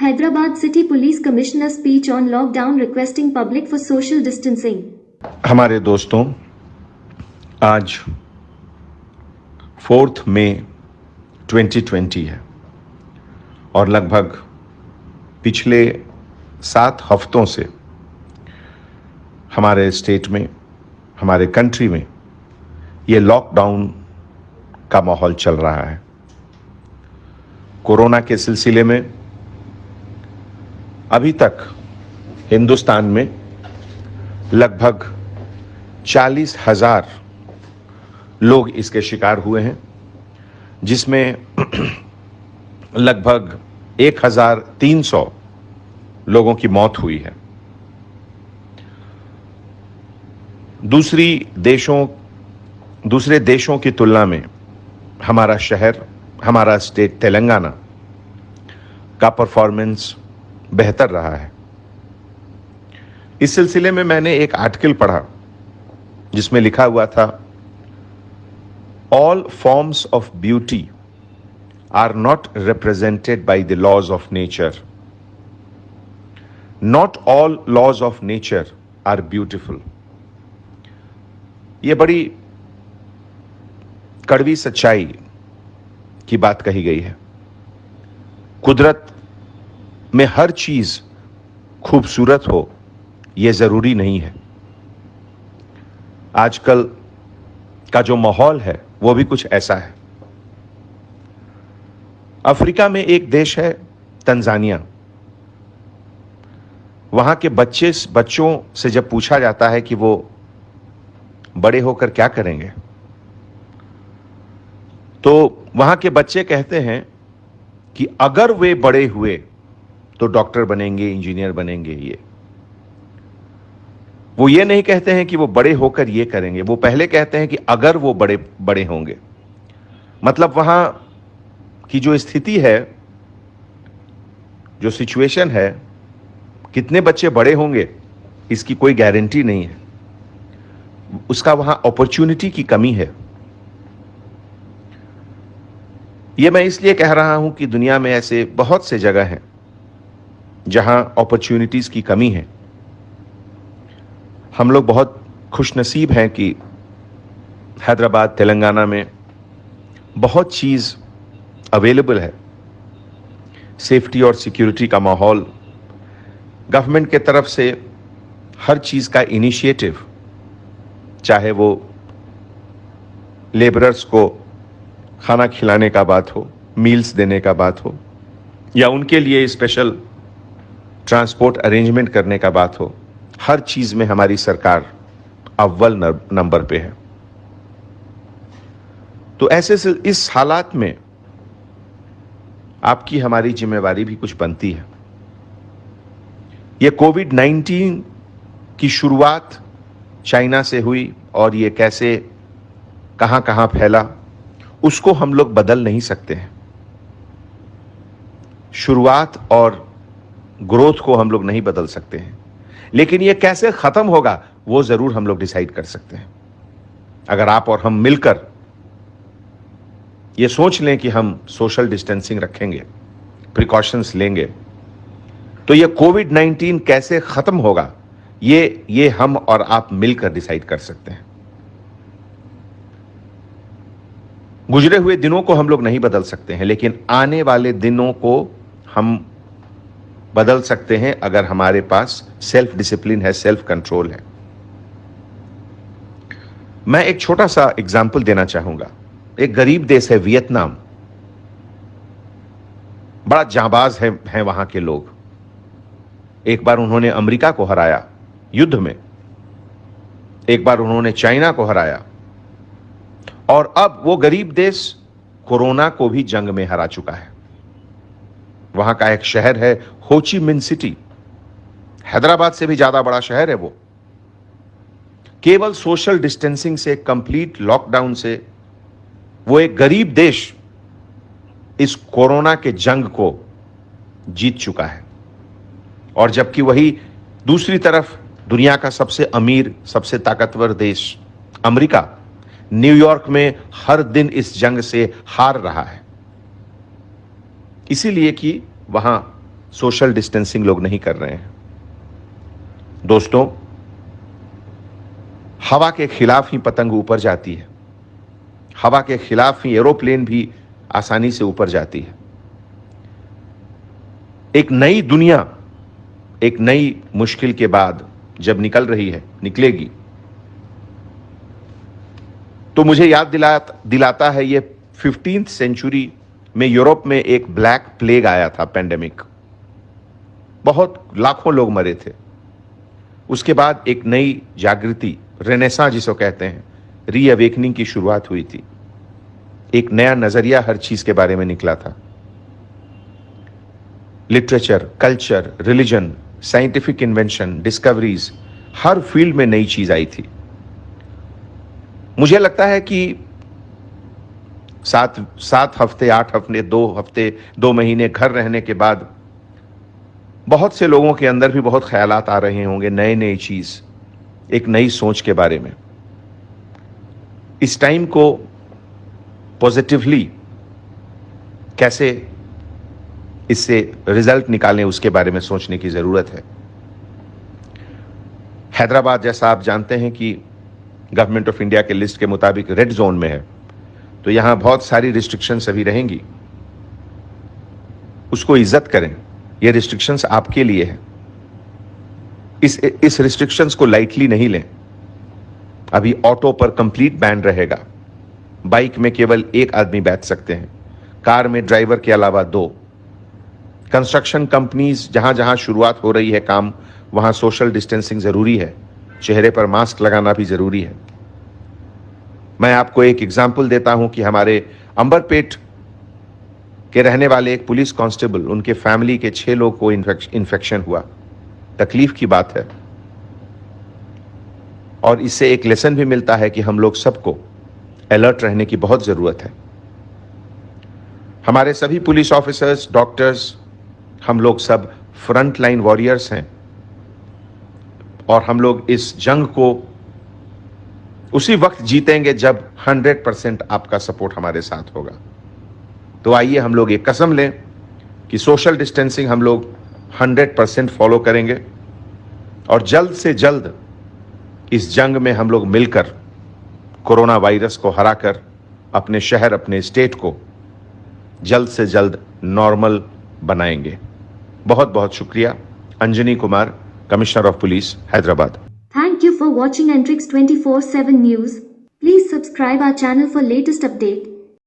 Hyderabad City Police Commissioner speech on lockdown requesting public for social distancing. हमारे दोस्तों, आज 4 मई 2020 है और लगभग पिछले 7 हफ्तों से हमारे स्टेट में, हमारे कंट्री में ये लॉकडाउन का माहौल चल रहा है। कोरोना के सिलसिले में अभी तक हिंदुस्तान में लगभग 40,000 लोग इसके शिकार हुए हैं, जिसमें लगभग 1,300 लोगों की मौत हुई है। दूसरे देशों की तुलना में हमारा शहर, हमारा स्टेट तेलंगाना का परफॉर्मेंस बेहतर रहा है। इस सिलसिले में मैंने एक आर्टिकल पढ़ा जिसमें लिखा हुआ था, all forms of beauty are not represented by the laws of nature, not all laws of nature are beautiful. यह बड़ी कड़वी सच्चाई की बात कही गई है। कुदरत में हर चीज खूबसूरत हो यह जरूरी नहीं है। आजकल का जो माहौल है वो भी कुछ ऐसा है। अफ्रीका में एक देश है तंजानिया। वहां के बच्चों से जब पूछा जाता है कि वो बड़े होकर क्या करेंगे, तो वहां के बच्चे कहते हैं कि अगर वे बड़े हुए तो डॉक्टर बनेंगे, इंजीनियर बनेंगे। वो ये नहीं कहते हैं कि वो बड़े होकर ये करेंगे, वो पहले कहते हैं कि अगर वो बड़े होंगे। मतलब वहां की जो स्थिति है, जो सिचुएशन है, कितने बच्चे बड़े होंगे इसकी कोई गारंटी नहीं है। उसका वहां अपॉर्चुनिटी की कमी है। यह मैं इसलिए कह रहा हूं कि दुनिया में ऐसे बहुत से जगह हैं जहां अपॉर्चुनिटीज की कमी है। हम लोग बहुत खुशनसीब हैं कि हैदराबाद, तेलंगाना में बहुत चीज अवेलेबल है। सेफ्टी और सिक्योरिटी का माहौल, गवर्नमेंट के तरफ से हर चीज का इनिशिएटिव, चाहे वो लेबरर्स को खाना खिलाने का बात हो, मील्स देने का बात हो, या उनके लिए स्पेशल ट्रांसपोर्ट अरेंजमेंट करने का बात हो, हर चीज में हमारी सरकार अव्वल नंबर पे है। तो ऐसे से इस हालात में आपकी हमारी जिम्मेवारी भी कुछ बनती है। ये कोविड-19 की शुरुआत चाइना से हुई और ये कैसे कहां कहां फैला, उसको हम लोग बदल नहीं सकते हैं। शुरुआत और ग्रोथ को हम लोग नहीं बदल सकते हैं, लेकिन ये कैसे खत्म होगा वो जरूर हम लोग डिसाइड कर सकते हैं। अगर आप और हम मिलकर ये सोच लें कि हम सोशल डिस्टेंसिंग रखेंगे, प्रिकॉशंस लेंगे, तो ये कोविड-19 कैसे खत्म होगा ये हम और आप मिलकर डिसाइड कर सकते हैं। गुजरे हुए दिनों को हम लोग नहीं बदल सकते हैं, लेकिन आने वाले दिनों को हम बदल सकते हैं अगर हमारे पास सेल्फ डिसिप्लिन है, सेल्फ कंट्रोल है। मैं एक छोटा सा एग्जाम्पल देना चाहूंगा। एक गरीब देश है वियतनाम। बड़ा जांबाज है वहां के लोग। एक बार उन्होंने अमेरिका को हराया युद्ध में, एक बार उन्होंने चाइना को हराया, और अब वो गरीब देश कोरोना को भी जंग में हरा चुका है। वहां का एक शहर है हो ची मिन्ह सिटी, हैदराबाद से भी ज्यादा बड़ा शहर है वो। केवल सोशल डिस्टेंसिंग से, कंप्लीट लॉकडाउन से वो एक गरीब देश इस कोरोना के जंग को जीत चुका है। और जबकि वही दूसरी तरफ दुनिया का सबसे अमीर, सबसे ताकतवर देश अमेरिका न्यूयॉर्क में हर दिन इस जंग से हार रहा है, इसीलिए कि वहां सोशल डिस्टेंसिंग लोग नहीं कर रहे हैं। दोस्तों, हवा के खिलाफ ही पतंग ऊपर जाती है, हवा के खिलाफ ही एरोप्लेन भी आसानी से ऊपर जाती है। एक नई दुनिया, एक नई मुश्किल के बाद जब निकल रही है, निकलेगी, तो मुझे याद दिलाता है ये 15th सेंचुरी में यूरोप में एक ब्लैक प्लेग आया था, पेंडेमिक। बहुत लाखों लोग मरे थे। उसके बाद एक नई जागृति, रेनेसां जिसको कहते हैं, रीअवेकनिंग की शुरुआत हुई थी। एक नया नजरिया हर चीज के बारे में निकला था। Literature, culture, religion, scientific invention, discoveries, हर फील्ड में नई चीज आई थी। मुझे लगता है कि 7 हफ्ते, 8 हफ्ते, 2 हफ्ते, 2 महीने घर रहने के बाद बहुत से लोगों के अंदर भी बहुत ख्यालात आ रहे होंगे, नए नई चीज, एक नई सोच के बारे में। इस टाइम को पॉजिटिवली कैसे इससे रिजल्ट निकालें, उसके बारे में सोचने की जरूरत है। हैदराबाद, जैसा आप जानते हैं कि गवर्नमेंट ऑफ इंडिया के लिस्ट के मुताबिक रेड जोन में है, तो यहां बहुत सारी रिस्ट्रिक्शंस अभी रहेंगी। उसको इज्जत करें, ये रिस्ट्रिक्शंस आपके लिए है। इस रिस्ट्रिक्शंस को लाइटली नहीं लें। अभी ऑटो पर कंप्लीट बैन रहेगा, बाइक में केवल 1 आदमी बैठ सकते हैं, कार में ड्राइवर के अलावा 2। कंस्ट्रक्शन कंपनीज जहां जहां शुरुआत हो रही है काम, वहां सोशल डिस्टेंसिंग जरूरी है, चेहरे पर मास्क लगाना भी जरूरी है। मैं आपको एक एग्जाम्पल देता हूं कि हमारे अंबरपेट के रहने वाले एक पुलिस कांस्टेबल, उनके फैमिली के 6 लोग को इन्फेक्शन हुआ। तकलीफ की बात है, और इससे एक लेसन भी मिलता है कि हम लोग सबको अलर्ट रहने की बहुत जरूरत है। हमारे सभी पुलिस ऑफिसर्स, डॉक्टर्स, हम लोग सब फ्रंट लाइन वॉरियर्स हैं, और हम लोग इस जंग को उसी वक्त जीतेंगे जब 100% आपका सपोर्ट हमारे साथ होगा। तो आइए हम लोग एक कसम लें कि सोशल डिस्टेंसिंग हम लोग 100% फॉलो करेंगे, और जल्द से जल्द इस जंग में हम लोग मिलकर कोरोना वायरस को हराकर अपने शहर, अपने स्टेट को जल्द से जल्द नॉर्मल बनाएंगे। बहुत बहुत शुक्रिया। Anjani Kumar, commissioner of police, Hyderabad. Thank you for watching Antrix 24/7 News. Please subscribe our channel for latest update.